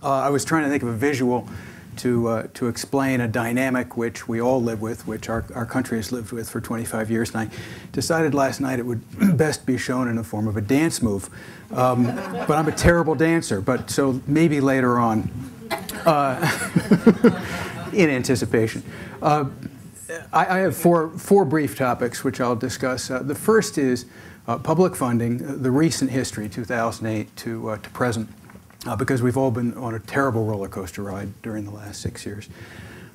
I was trying to think of a visual to explain a dynamic which we all live with, which our country has lived with for 25 years, and I decided last night it would best be shown in the form of a dance move. But I'm a terrible dancer, so maybe later on, in anticipation. I have four brief topics which I'll discuss. The first is public funding, the recent history, 2008 to present. Because we've all been on a terrible roller coaster ride during the last 6 years.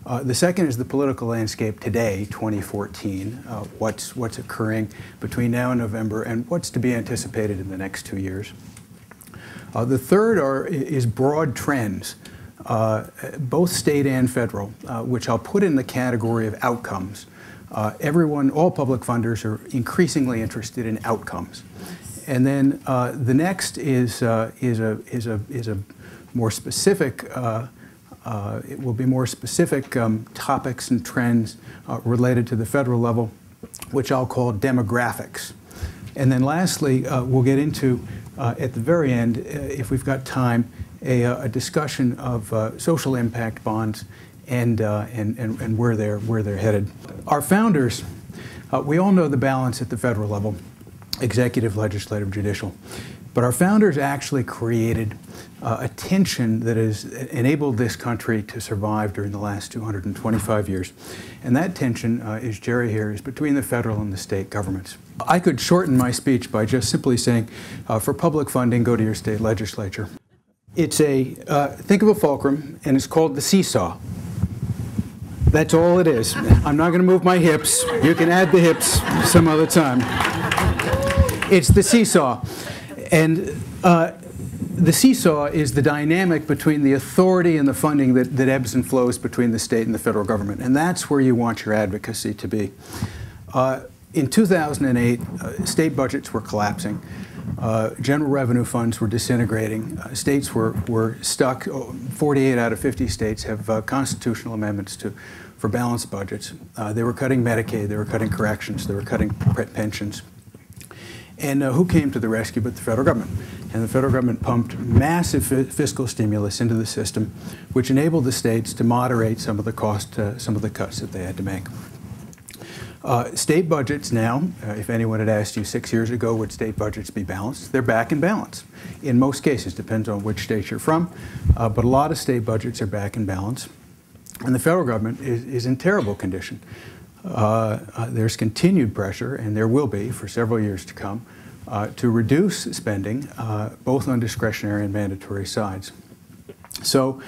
The second is the political landscape today, 2014, what's occurring between now and November, and what's to be anticipated in the next 2 years. The third is broad trends, both state and federal, which I'll put in the category of outcomes. All public funders are increasingly interested in outcomes. And then the next is a more specific. It will be more specific topics and trends related to the federal level, which I'll call demographics. And then lastly, we'll get into at the very end, if we've got time, a discussion of social impact bonds and where they're headed. Our founders, we all know the balance at the federal level. Executive, legislative, judicial. But our founders actually created a tension that has enabled this country to survive during the last 225 years. And that tension, as Jerry here, is between the federal and the state governments. I could shorten my speech by just simply saying, for public funding, go to your state legislature. It's think of a fulcrum, and it's called the seesaw. That's all it is. I'm not going to move my hips. You can add the hips some other time. It's the seesaw. And the seesaw is the dynamic between the authority and the funding that ebbs and flows between the state and the federal government. And that's where you want your advocacy to be. In 2008, state budgets were collapsing. General revenue funds were disintegrating. States were stuck. 48 out of 50 states have constitutional amendments for balanced budgets. They were cutting Medicaid. They were cutting corrections. They were cutting pensions. And who came to the rescue but the federal government? And the federal government pumped massive fiscal stimulus into the system, which enabled the states to moderate some of the cuts that they had to make. State budgets now, if anyone had asked you 6 years ago, would state budgets be balanced? They're back in balance. In most cases, depends on which state you're from, but a lot of state budgets are back in balance. And the federal government is in terrible condition. There's continued pressure, and there will be for several years to come, to reduce spending, both on discretionary and mandatory sides. So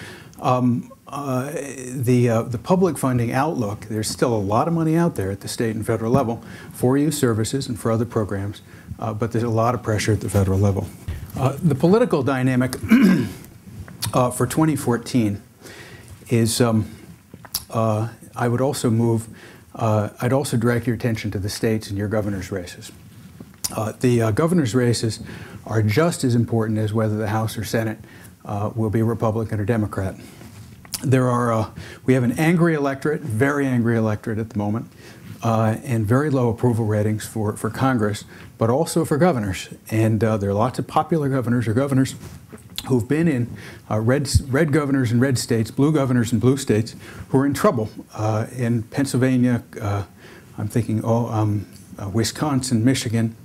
the public funding outlook, there's still a lot of money out there at the state and federal level for youth services and for other programs, but there's a lot of pressure at the federal level. The political dynamic for 2014 is, I would also move, I'd also direct your attention to the states and your governor's races. The governor's races are just as important as whether the House or Senate will be Republican or Democrat. We have an angry electorate, very angry electorate at the moment, and very low approval ratings for Congress, but also for governors. And there are lots of popular governors or governors who've been in red governors in red states, blue governors in blue states, who are in trouble. In Pennsylvania, I'm thinking Wisconsin, Michigan,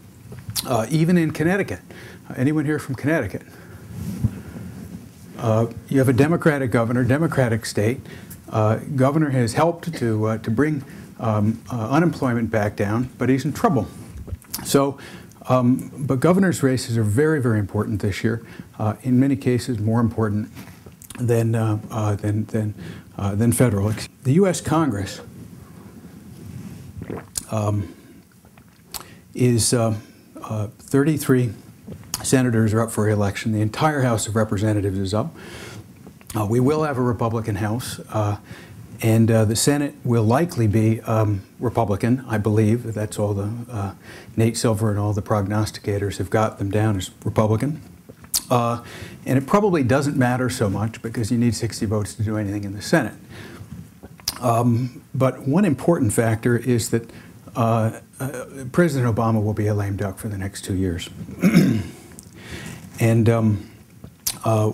even in Connecticut. Anyone here from Connecticut? You have a Democratic governor, Democratic state. Governor has helped to bring unemployment back down, but he's in trouble. So, but governor's races are very, very important this year. In many cases, more important than federal. The U.S. Congress is 33 senators are up for re-election. The entire House of Representatives is up. We will have a Republican House, and the Senate will likely be Republican, I believe. That's all the Nate Silver and all the prognosticators have got them down as Republican. And it probably doesn't matter so much because you need 60 votes to do anything in the Senate. But one important factor is that President Obama will be a lame duck for the next 2 years. And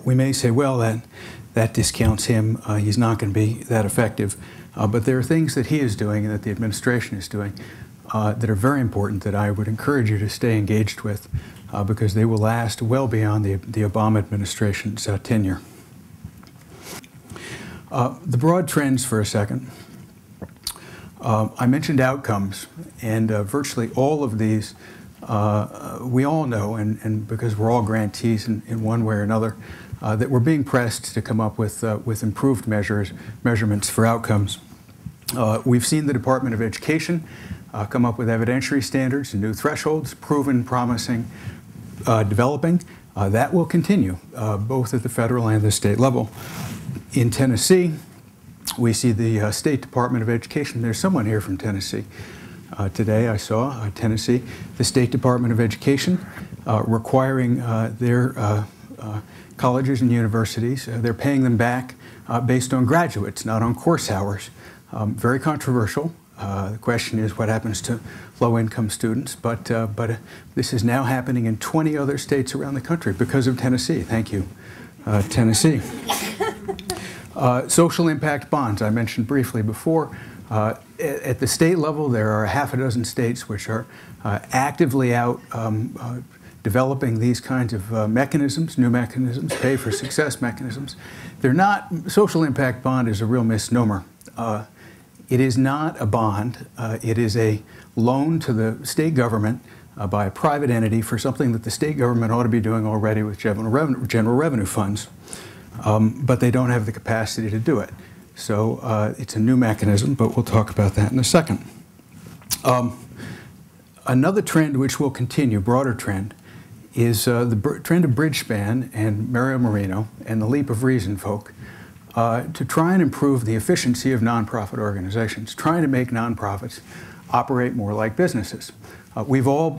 we may say, well, that discounts him. He's not going to be that effective. But there are things that he is doing and that the administration is doing that are very important that I would encourage you to stay engaged with because they will last well beyond the Obama administration's tenure. The broad trends for a second. I mentioned outcomes, and virtually all of these we all know, and because we're all grantees in one way or another, that we're being pressed to come up with improved measurements for outcomes. We've seen the Department of Education come up with evidentiary standards and new thresholds, proven, promising, developing. That will continue, both at the federal and the state level. In Tennessee, we see the State Department of Education. There's someone here from Tennessee. Today I saw Tennessee, the State Department of Education requiring their colleges and universities, they're paying them back based on graduates, not on course hours. Very controversial. The question is what happens to low-income students, but this is now happening in 20 other states around the country because of Tennessee. Thank you, Tennessee. Social impact bonds, I mentioned briefly before. At the state level, there are half a dozen states which are actively out developing these kinds of mechanisms, new mechanisms, pay for success mechanisms. They're not, social impact bond is a real misnomer. It is not a bond. It is a loan to the state government by a private entity for something that the state government ought to be doing already with general revenue funds, but they don't have the capacity to do it. So it's a new mechanism, but we'll talk about that in a second. Another trend which will continue, broader trend, is the trend of Bridgespan and Mario Marino and the Leap of Reason folk to try and improve the efficiency of nonprofit organizations, trying to make nonprofits operate more like businesses. We've all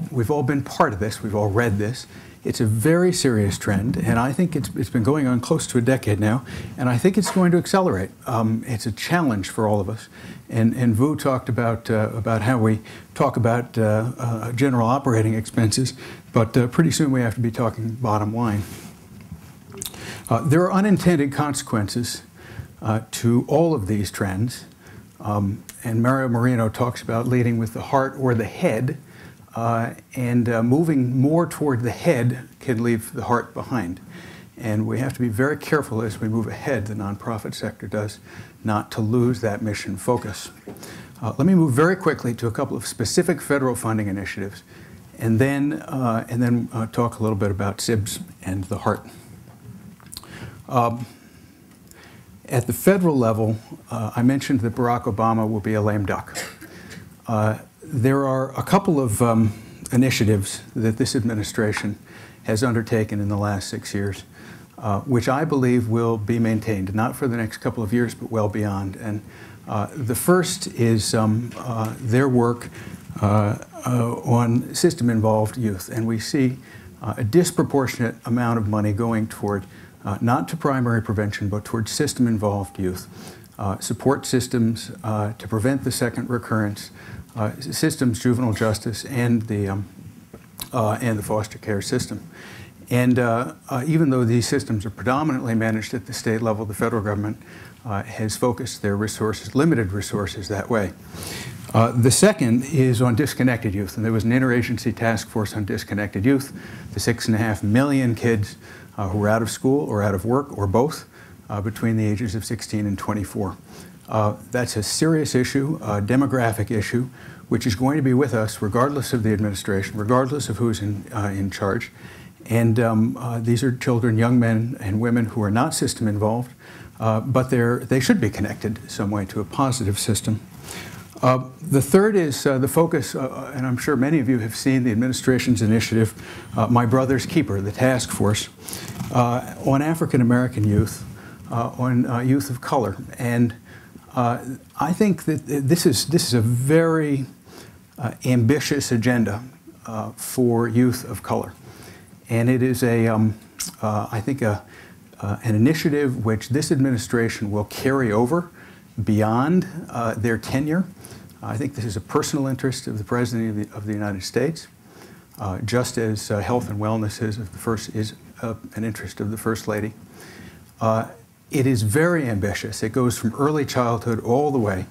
been part of this. We've all read this. It's a very serious trend, and I think it's been going on close to a decade now, and I think it's going to accelerate. It's a challenge for all of us. And Vu talked about how we talk about general operating expenses, but pretty soon we have to be talking bottom line. There are unintended consequences to all of these trends, and Mario Marino talks about leading with the heart or the head, and moving more toward the head can leave the heart behind. And we have to be very careful as we move ahead, the nonprofit sector does, not to lose that mission focus. Let me move very quickly to a couple of specific federal funding initiatives, and then talk a little bit about SIBS and the heart. At the federal level, I mentioned that Barack Obama will be a lame duck. There are a couple of initiatives that this administration has undertaken in the last 6 years, which I believe will be maintained, not for the next couple of years, but well beyond. And the first is their work on system-involved youth. And we see a disproportionate amount of money going toward, not to primary prevention, but toward system-involved youth. Support systems to prevent the second recurrence, systems, juvenile justice, and the foster care system. And even though these systems are predominantly managed at the state level, the federal government has focused their resources, limited resources, that way. The second is on disconnected youth, and there was an interagency task force on disconnected youth, the 6.5 million kids who are out of school or out of work or both between the ages of 16 and 24. That's a serious issue, a demographic issue, which is going to be with us regardless of the administration, regardless of who's in charge. And these are children, young men and women who are not system involved, but they should be connected some way to a positive system. The third is the focus, and I'm sure many of you have seen the administration's initiative, My Brother's Keeper, the task force, on African American youth, on youth of color. And I think that this is a very ambitious agenda for youth of color. And it is a I think, an initiative which this administration will carry over beyond their tenure. I think this is a personal interest of the President of the United States, just as health and wellness is an interest of the First Lady. It is very ambitious. It goes from early childhood all the way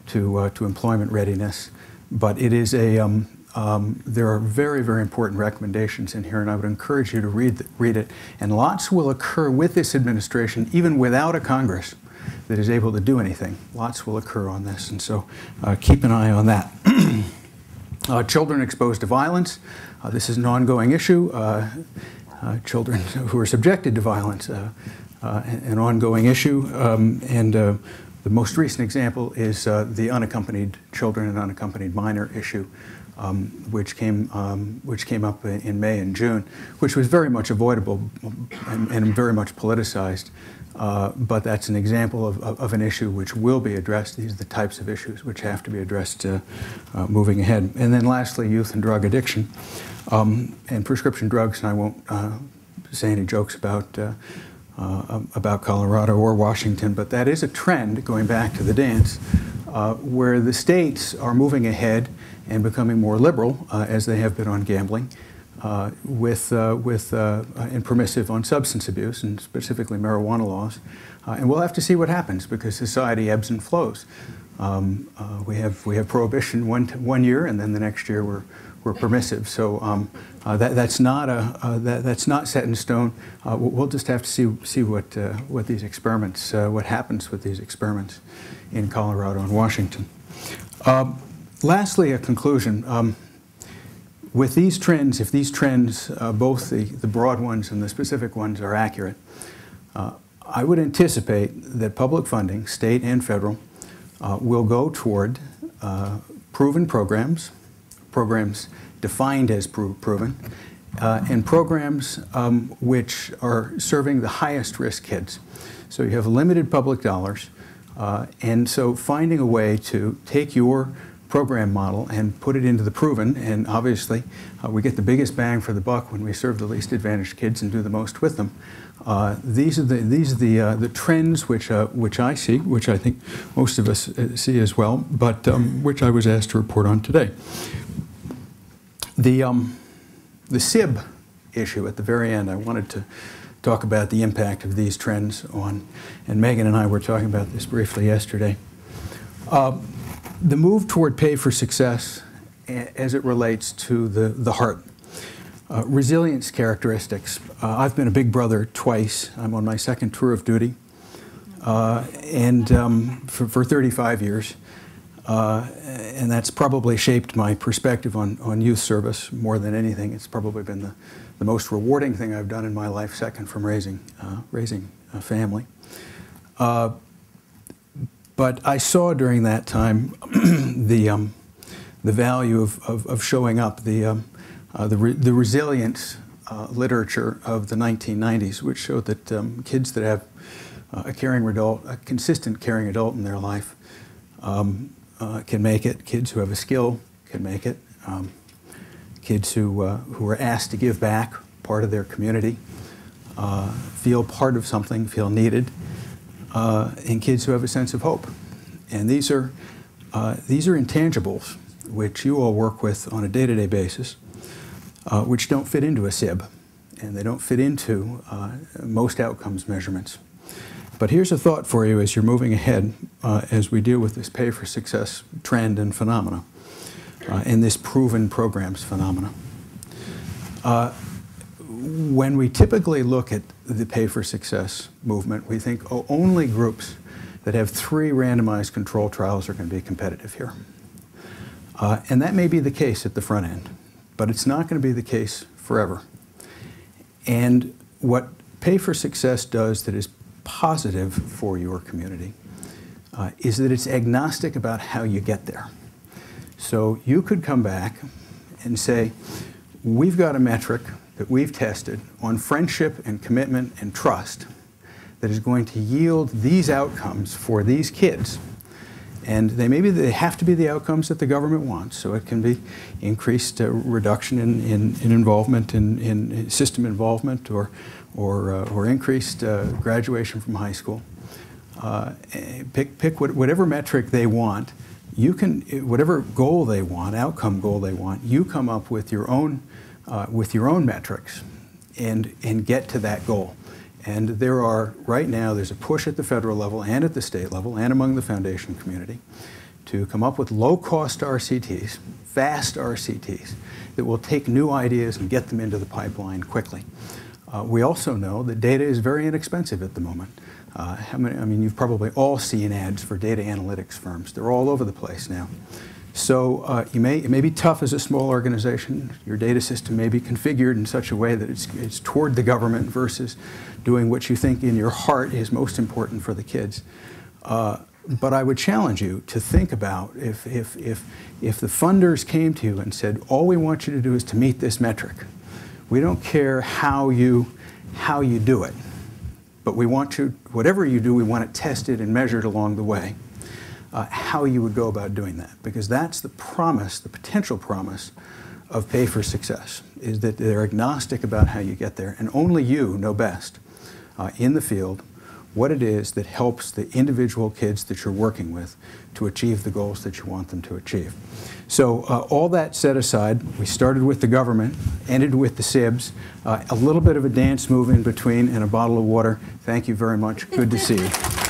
to employment readiness, but it is there are very, very important recommendations in here, and I would encourage you to read it. And lots will occur with this administration, even without a Congress that is able to do anything. Lots will occur on this, and so keep an eye on that. Children exposed to violence. This is an ongoing issue. Children who are subjected to violence, an ongoing issue. The most recent example is the unaccompanied children and unaccompanied minor issue, which came up in May and June, which was very much avoidable and very much politicized. But that's an example of an issue which will be addressed. These are the types of issues which have to be addressed moving ahead. And then lastly, youth and drug addiction and prescription drugs. And I won't say any jokes about Colorado or Washington, but that is a trend, going back to the dance, where the states are moving ahead and becoming more liberal, as they have been on gambling, and permissive on substance abuse, and specifically marijuana laws. And we'll have to see what happens, because society ebbs and flows. We have prohibition one year, and then the next year we're permissive. So that's not set in stone. We'll just have to see what these experiments, what happens with these experiments in Colorado and Washington. Lastly, a conclusion. With these trends, if these trends, both the broad ones and the specific ones, are accurate, I would anticipate that public funding, state and federal, will go toward proven programs defined as proven, and programs which are serving the highest risk kids. So you have limited public dollars, and so finding a way to take your program model and put it into the proven, and obviously we get the biggest bang for the buck when we serve the least advantaged kids and do the most with them. These are the trends which I see, which I think most of us see as well, but which I was asked to report on today. The SIB issue at the very end, I wanted to talk about the impact of these trends on, and Megan and I were talking about this briefly yesterday. The move toward pay for success as it relates to the heart. Resilience characteristics. I've been a big brother twice. I'm on my second tour of duty, and for 35 years. And that's probably shaped my perspective on youth service more than anything. It's probably been the most rewarding thing I've done in my life, second from raising a family. But I saw during that time the value of showing up, the resilience literature of the 1990s, which showed that kids that have a consistent caring adult in their life can make it. Kids who have a skill can make it. Kids who are asked to give back, part of their community, feel part of something, feel needed. And kids who have a sense of hope. And these are intangibles which you all work with on a day-to-day basis, which don't fit into a SIB, and they don't fit into most outcomes measurements. But here's a thought for you as you're moving ahead as we deal with this pay for success trend and phenomena, and this proven programs phenomena. When we typically look at the pay for success movement, we think, oh, only groups that have 3 randomized control trials are going to be competitive here. And that may be the case at the front end, but it's not going to be the case forever. And what pay for success does that is positive for your community is that it's agnostic about how you get there. So you could come back and say, we've got a metric that we've tested on friendship and commitment and trust that is going to yield these outcomes for these kids. And they have to be the outcomes that the government wants. So it can be increased reduction in involvement, in system involvement, or or increased graduation from high school. Pick whatever metric they want. You can, whatever goal they want, outcome goal they want, you come up with your own metrics and get to that goal. And there are, right now, there's a push at the federal level and at the state level and among the foundation community to come up with low-cost RCTs, fast RCTs, that will take new ideas and get them into the pipeline quickly. We also know that data is very inexpensive at the moment. I mean, you've probably all seen ads for data analytics firms. They're all over the place now. So it may be tough as a small organization. Your data system may be configured in such a way that it's toward the government versus doing what you think in your heart is most important for the kids. But I would challenge you to think about if the funders came to you and said, all we want you to do is to meet this metric. We don't care how you do it, but we want to, whatever you do, we want it tested and measured along the way. How you would go about doing that, because that's the promise, the potential promise of Pay for Success, is that they're agnostic about how you get there, and only you know best in the field what it is that helps the individual kids that you're working with to achieve the goals that you want them to achieve. So all that set aside, we started with the government, ended with the SIBs, a little bit of a dance move in between, and a bottle of water. Thank you very much. Good to see you.